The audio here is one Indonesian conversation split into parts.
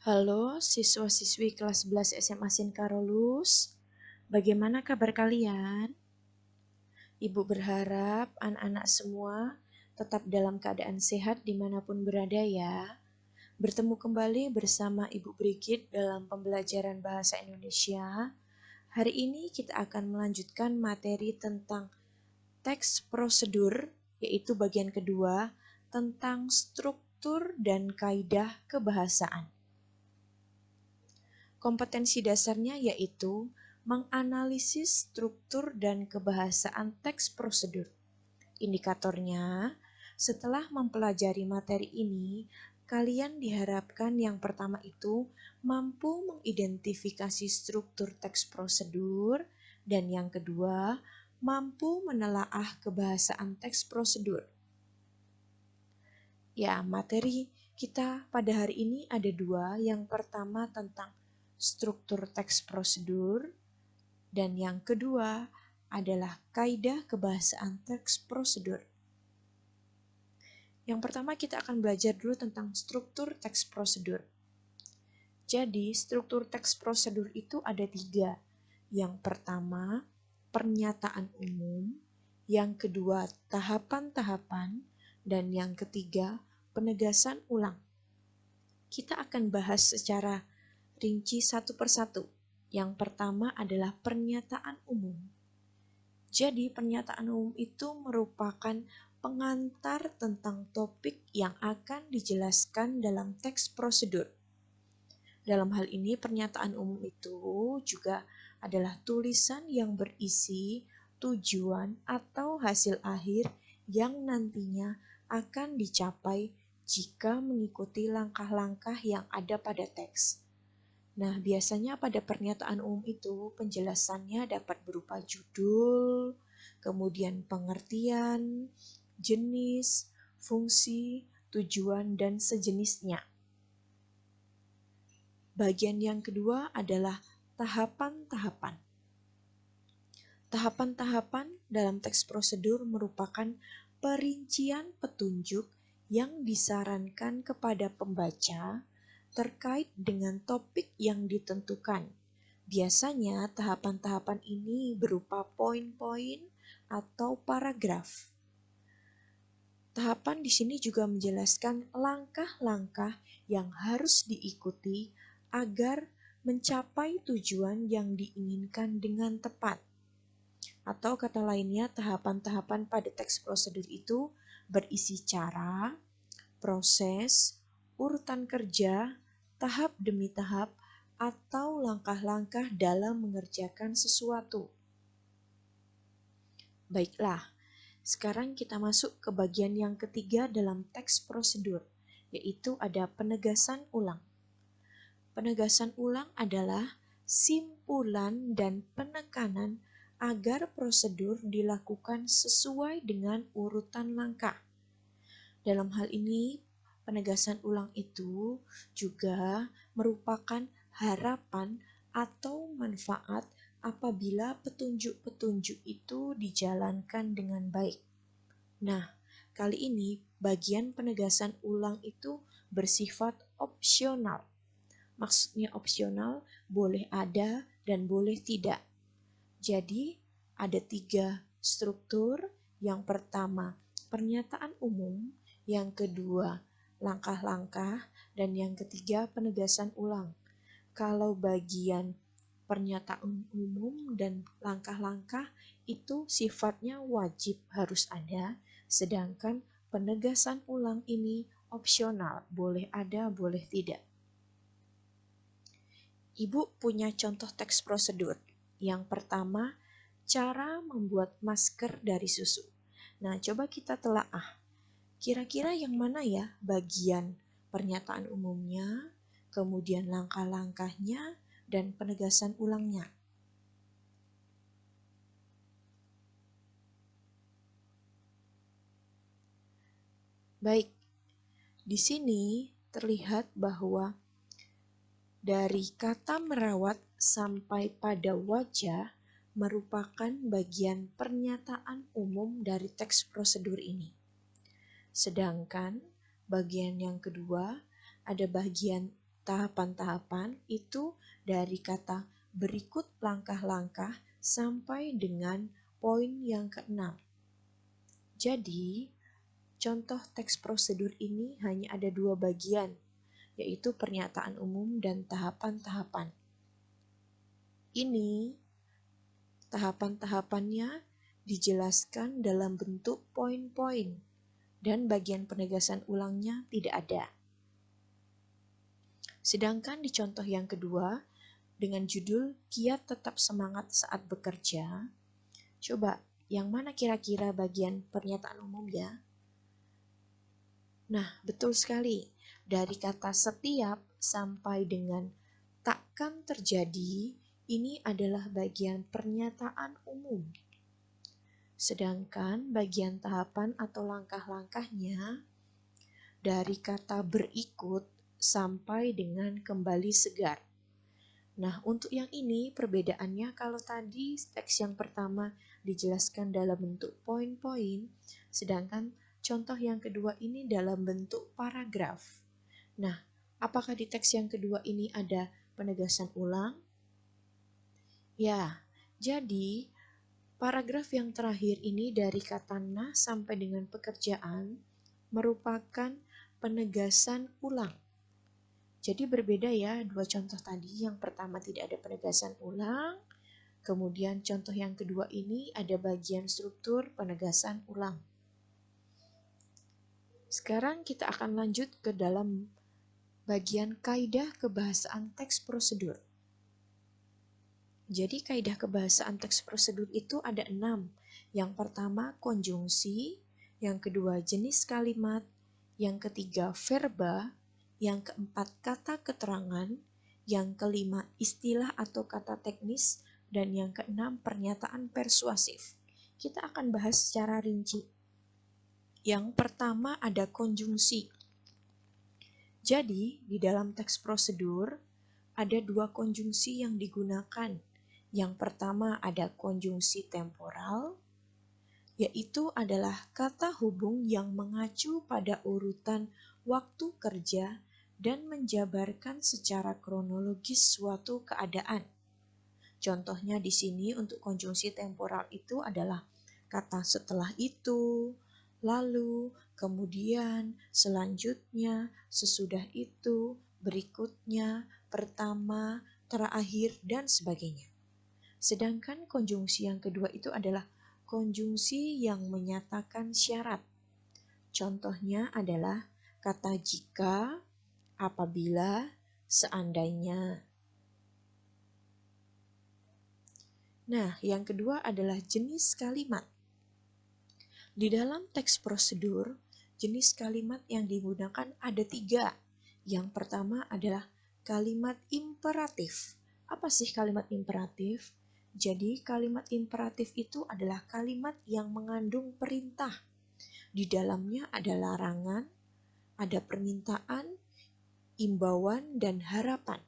Halo siswa-siswi kelas 11 SMA Sin Carolus, bagaimana kabar kalian? Ibu berharap anak-anak semua tetap dalam keadaan sehat dimanapun berada ya. Bertemu kembali bersama Ibu Brigit dalam pembelajaran Bahasa Indonesia. Hari ini kita akan melanjutkan materi tentang teks prosedur, yaitu bagian kedua tentang struktur dan kaidah kebahasaan. Kompetensi dasarnya yaitu menganalisis struktur dan kebahasaan teks prosedur. Indikatornya, setelah mempelajari materi ini, kalian diharapkan yang pertama itu mampu mengidentifikasi struktur teks prosedur, dan yang kedua, mampu menelaah kebahasaan teks prosedur. Ya, materi kita pada hari ini ada dua. Yang pertama tentang struktur teks prosedur, dan yang kedua adalah kaidah kebahasaan teks prosedur. Yang pertama kita akan belajar dulu tentang struktur teks prosedur. Jadi struktur teks prosedur itu ada 3. Yang pertama pernyataan umum, yang kedua tahapan-tahapan, dan yang ketiga penegasan ulang. Kita akan bahas secara rinci satu persatu. Yang pertama adalah pernyataan umum. Jadi pernyataan umum itu merupakan pengantar tentang topik yang akan dijelaskan dalam teks prosedur. Dalam hal ini pernyataan umum itu juga adalah tulisan yang berisi tujuan atau hasil akhir yang nantinya akan dicapai jika mengikuti langkah-langkah yang ada pada teks. Nah, biasanya pada pernyataan umum itu penjelasannya dapat berupa judul, kemudian pengertian, jenis, fungsi, tujuan, dan sejenisnya. Bagian yang kedua adalah tahapan-tahapan. Tahapan-tahapan dalam teks prosedur merupakan perincian petunjuk yang disarankan kepada pembaca terkait dengan topik yang ditentukan. Biasanya tahapan-tahapan ini berupa poin-poin atau paragraf. Tahapan di sini juga menjelaskan langkah-langkah yang harus diikuti agar mencapai tujuan yang diinginkan dengan tepat. Atau kata lainnya, tahapan-tahapan pada teks prosedur itu berisi cara, proses, urutan kerja, tahap demi tahap, atau langkah-langkah dalam mengerjakan sesuatu. Baiklah, sekarang kita masuk ke bagian yang ketiga dalam teks prosedur, yaitu ada penegasan ulang. Penegasan ulang adalah simpulan dan penekanan agar prosedur dilakukan sesuai dengan urutan langkah. Dalam hal ini, penegasan ulang itu juga merupakan harapan atau manfaat apabila petunjuk-petunjuk itu dijalankan dengan baik. Nah, kali ini bagian penegasan ulang itu bersifat opsional. Maksudnya opsional, boleh ada dan boleh tidak. Jadi, ada 3 struktur. Yang pertama, pernyataan umum. Yang kedua, langkah-langkah. Dan yang ketiga, penegasan ulang. Kalau bagian pernyataan umum dan langkah-langkah itu sifatnya wajib harus ada, sedangkan penegasan ulang ini opsional, boleh ada, boleh tidak. Ibu punya contoh teks prosedur. Yang pertama, cara membuat masker dari susu. Nah, coba kita telaah. Kira-kira yang mana ya bagian pernyataan umumnya, kemudian langkah-langkahnya, dan penegasan ulangnya? Baik, di sini terlihat bahwa dari kata merawat sampai pada wajah merupakan bagian pernyataan umum dari teks prosedur ini. Sedangkan bagian yang kedua ada bagian tahapan-tahapan itu dari kata berikut langkah-langkah sampai dengan poin yang keenam. Jadi, contoh teks prosedur ini hanya ada dua bagian, yaitu pernyataan umum dan tahapan-tahapan. Ini tahapan-tahapannya dijelaskan dalam bentuk poin-poin dan bagian penegasan ulangnya tidak ada. Sedangkan di contoh yang kedua, dengan judul Kiat Tetap Semangat Saat Bekerja, coba yang mana kira-kira bagian pernyataan umum ya? Nah, betul sekali. Dari kata setiap sampai dengan takkan terjadi, ini adalah bagian pernyataan umum. Sedangkan bagian tahapan atau langkah-langkahnya dari kata berikut sampai dengan kembali segar. Nah, untuk yang ini perbedaannya kalau tadi teks yang pertama dijelaskan dalam bentuk poin-poin, sedangkan contoh yang kedua ini dalam bentuk paragraf. Nah, apakah di teks yang kedua ini ada penegasan ulang? Ya, jadi paragraf yang terakhir ini dari kata nah sampai dengan pekerjaan merupakan penegasan ulang. Jadi berbeda ya dua contoh tadi. Yang pertama tidak ada penegasan ulang, kemudian contoh yang kedua ini ada bagian struktur penegasan ulang. Sekarang kita akan lanjut ke dalam bagian kaidah kebahasaan teks prosedur. Jadi kaidah kebahasaan teks prosedur itu ada 6. Yang pertama konjungsi, yang kedua jenis kalimat, yang ketiga verba, yang keempat kata keterangan, yang kelima istilah atau kata teknis, dan yang keenam pernyataan persuasif. Kita akan bahas secara rinci. Yang pertama ada konjungsi. Jadi di dalam teks prosedur ada dua konjungsi yang digunakan. Yang pertama ada konjungsi temporal, yaitu adalah kata hubung yang mengacu pada urutan waktu kerja dan menjabarkan secara kronologis suatu keadaan. Contohnya di sini untuk konjungsi temporal itu adalah kata setelah itu, lalu, kemudian, selanjutnya, sesudah itu, berikutnya, pertama, terakhir, dan sebagainya. Sedangkan konjungsi yang kedua itu adalah konjungsi yang menyatakan syarat. Contohnya adalah kata jika, apabila, seandainya. Nah, yang kedua adalah jenis kalimat. Di dalam teks prosedur, jenis kalimat yang digunakan ada 3. Yang pertama adalah kalimat imperatif. Apa sih kalimat imperatif? Jadi kalimat imperatif itu adalah kalimat yang mengandung perintah. Di dalamnya ada larangan, ada permintaan, imbauan, dan harapan.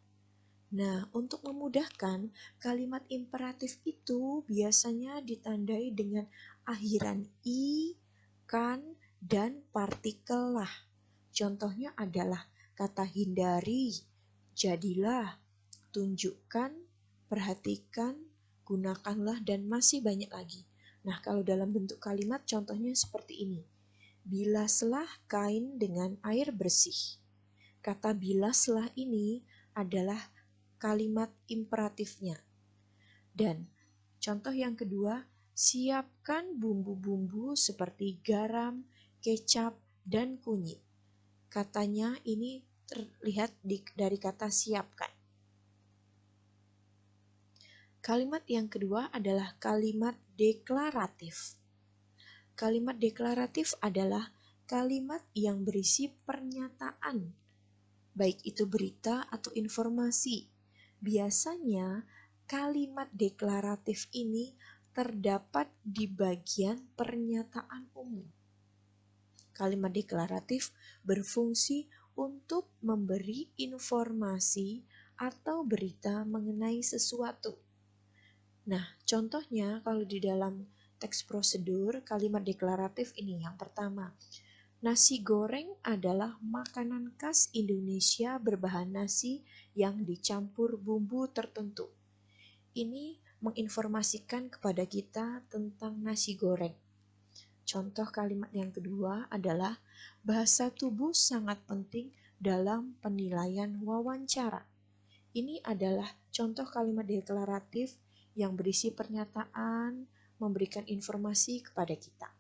Nah, untuk memudahkan, kalimat imperatif itu biasanya ditandai dengan akhiran i, kan, dan partikel lah. Contohnya adalah kata hindari, jadilah, tunjukkan, perhatikan, gunakanlah, dan masih banyak lagi. Nah, kalau dalam bentuk kalimat contohnya seperti ini. Bilaslah kain dengan air bersih. Kata bilaslah ini adalah kalimat imperatifnya. Dan contoh yang kedua, siapkan bumbu-bumbu seperti garam, kecap, dan kunyit. Katanya ini terlihat dari kata siapkan. Kalimat yang kedua adalah kalimat deklaratif. Kalimat deklaratif adalah kalimat yang berisi pernyataan, baik itu berita atau informasi. Biasanya kalimat deklaratif ini terdapat di bagian pernyataan umum. Kalimat deklaratif berfungsi untuk memberi informasi atau berita mengenai sesuatu. Nah, contohnya kalau di dalam teks prosedur, kalimat deklaratif ini yang pertama. Nasi goreng adalah makanan khas Indonesia berbahan nasi yang dicampur bumbu tertentu. Ini menginformasikan kepada kita tentang nasi goreng. Contoh kalimat yang kedua adalah bahasa tubuh sangat penting dalam penilaian wawancara. Ini adalah contoh kalimat deklaratif yang berisi pernyataan, memberikan informasi kepada kita.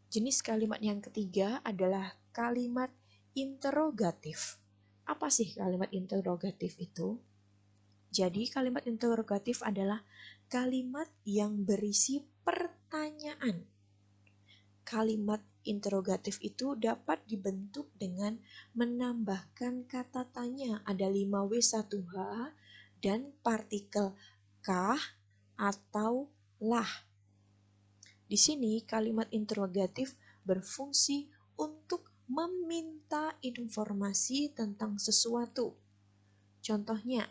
Jenis kalimat yang ketiga adalah kalimat interrogatif. Apa sih kalimat interrogatif itu? Jadi kalimat interrogatif adalah kalimat yang berisi pertanyaan. Kalimat interrogatif itu dapat dibentuk dengan menambahkan kata tanya, ada 5W1H dan partikel kah atau lah. Di sini kalimat interrogatif berfungsi untuk meminta informasi tentang sesuatu. Contohnya,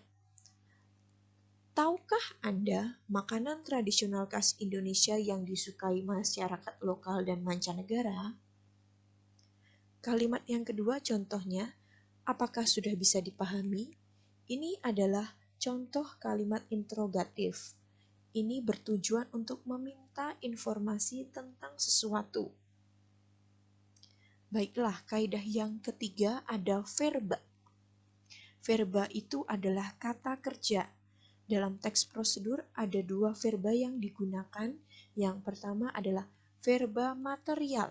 tahukah Anda makanan tradisional khas Indonesia yang disukai masyarakat lokal dan mancanegara? Kalimat yang kedua contohnya, apakah sudah bisa dipahami? Ini adalah contoh kalimat interrogatif. Ini bertujuan untuk meminta informasi tentang sesuatu. Baiklah, kaidah yang ketiga ada verba. Verba itu adalah kata kerja. Dalam teks prosedur ada 2 verba yang digunakan. Yang pertama adalah verba material,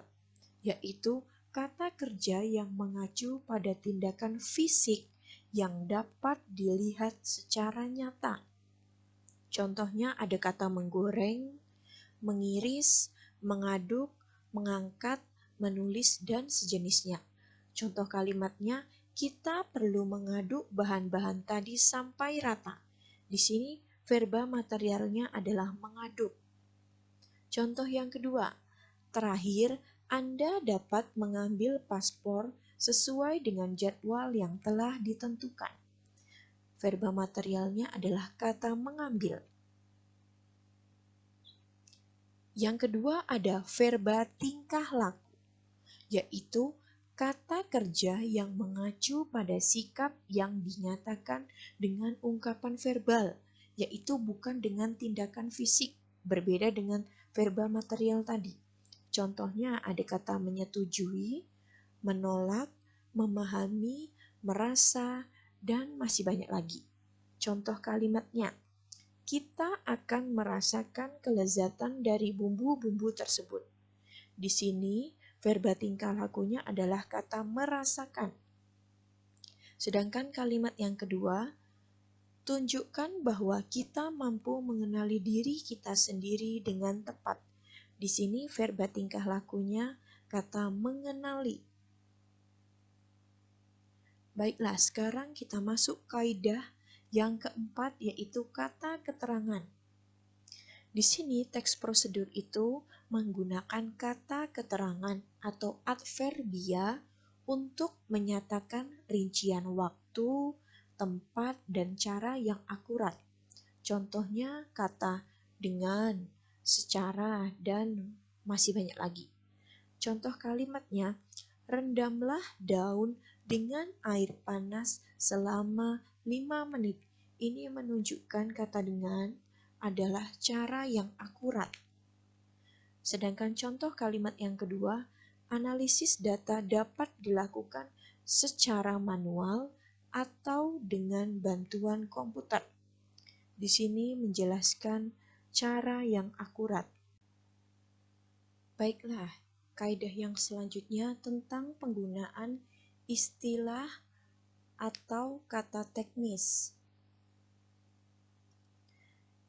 yaitu kata kerja yang mengacu pada tindakan fisik yang dapat dilihat secara nyata. Contohnya ada kata menggoreng, mengiris, mengaduk, mengangkat, menulis, dan sejenisnya. Contoh kalimatnya, kita perlu mengaduk bahan-bahan tadi sampai rata. Di sini verba materialnya adalah mengaduk. Contoh yang kedua, terakhir, Anda dapat mengambil paspor sesuai dengan jadwal yang telah ditentukan. Verba materialnya adalah kata mengambil. Yang kedua ada verba tingkah laku, yaitu kata kerja yang mengacu pada sikap yang dinyatakan dengan ungkapan verbal, yaitu bukan dengan tindakan fisik, berbeda dengan verba material tadi. Contohnya ada kata menyetujui, menolak, memahami, merasa, dan masih banyak lagi. Contoh kalimatnya, kita akan merasakan kelezatan dari bumbu-bumbu tersebut. Di sini, verba tingkah lakunya adalah kata merasakan. Sedangkan kalimat yang kedua, tunjukkan bahwa kita mampu mengenali diri kita sendiri dengan tepat. Di sini, verba tingkah lakunya kata mengenali. Baiklah, sekarang kita masuk kaidah yang keempat, yaitu kata keterangan. Di sini teks prosedur itu menggunakan kata keterangan atau adverbia untuk menyatakan rincian waktu, tempat, dan cara yang akurat. Contohnya kata dengan, secara, dan masih banyak lagi. Contoh kalimatnya, rendamlah daun dengan air panas selama 5 menit. Ini menunjukkan kata dengan adalah cara yang akurat. Sedangkan contoh kalimat yang kedua, analisis data dapat dilakukan secara manual atau dengan bantuan komputer. Di sini menjelaskan cara yang akurat. Baiklah, kaidah yang selanjutnya tentang penggunaan istilah atau kata teknis.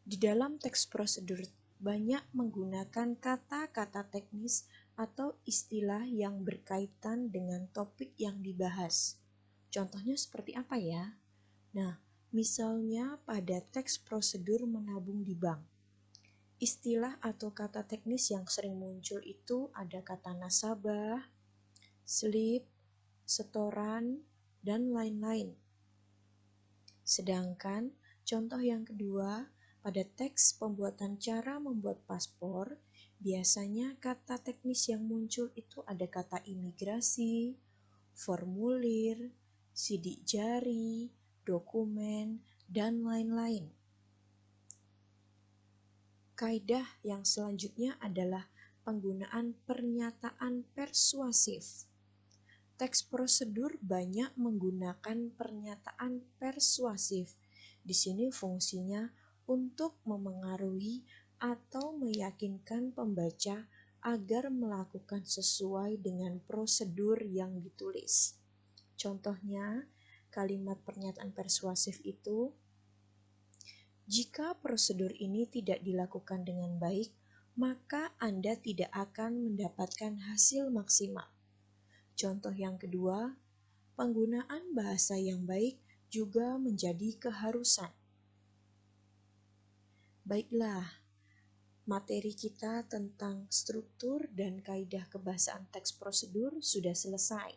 Di dalam teks prosedur banyak menggunakan kata-kata teknis atau istilah yang berkaitan dengan topik yang dibahas. Contohnya seperti apa ya? Nah, misalnya pada teks prosedur menabung di bank. Istilah atau kata teknis yang sering muncul itu ada kata nasabah, slip, setoran, dan lain-lain. Sedangkan contoh yang kedua, pada teks pembuatan cara membuat paspor, Biasanya kata teknis yang muncul itu ada kata imigrasi, formulir, sidik jari, dokumen, dan lain-lain. Kaidah yang selanjutnya adalah penggunaan pernyataan persuasif. Teks prosedur banyak menggunakan pernyataan persuasif. Di sini fungsinya untuk memengaruhi atau meyakinkan pembaca agar melakukan sesuai dengan prosedur yang ditulis. Contohnya, kalimat pernyataan persuasif itu, jika prosedur ini tidak dilakukan dengan baik, maka Anda tidak akan mendapatkan hasil maksimal. Contoh yang kedua, penggunaan bahasa yang baik juga menjadi keharusan. Baiklah, materi kita tentang struktur dan kaidah kebahasaan teks prosedur sudah selesai.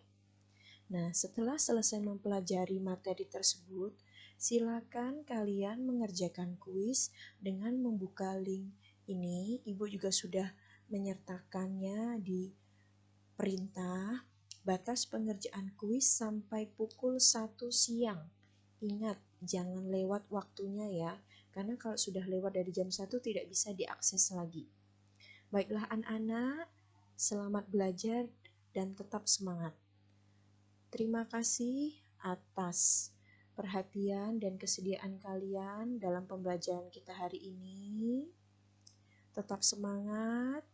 Nah, setelah selesai mempelajari materi tersebut, silakan kalian mengerjakan kuis dengan membuka link ini. Ibu juga sudah menyertakannya di perintah. Batas pengerjaan kuis sampai pukul 1 siang. Ingat, jangan lewat waktunya ya, karena kalau sudah lewat dari jam 1 tidak bisa diakses lagi. Baiklah anak-anak, selamat belajar dan tetap semangat. Terima kasih atas perhatian dan kesediaan kalian dalam pembelajaran kita hari ini. Tetap semangat.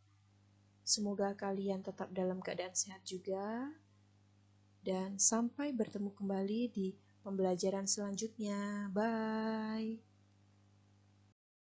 Semoga kalian tetap dalam keadaan sehat juga. Dan sampai bertemu kembali di pembelajaran selanjutnya. Bye.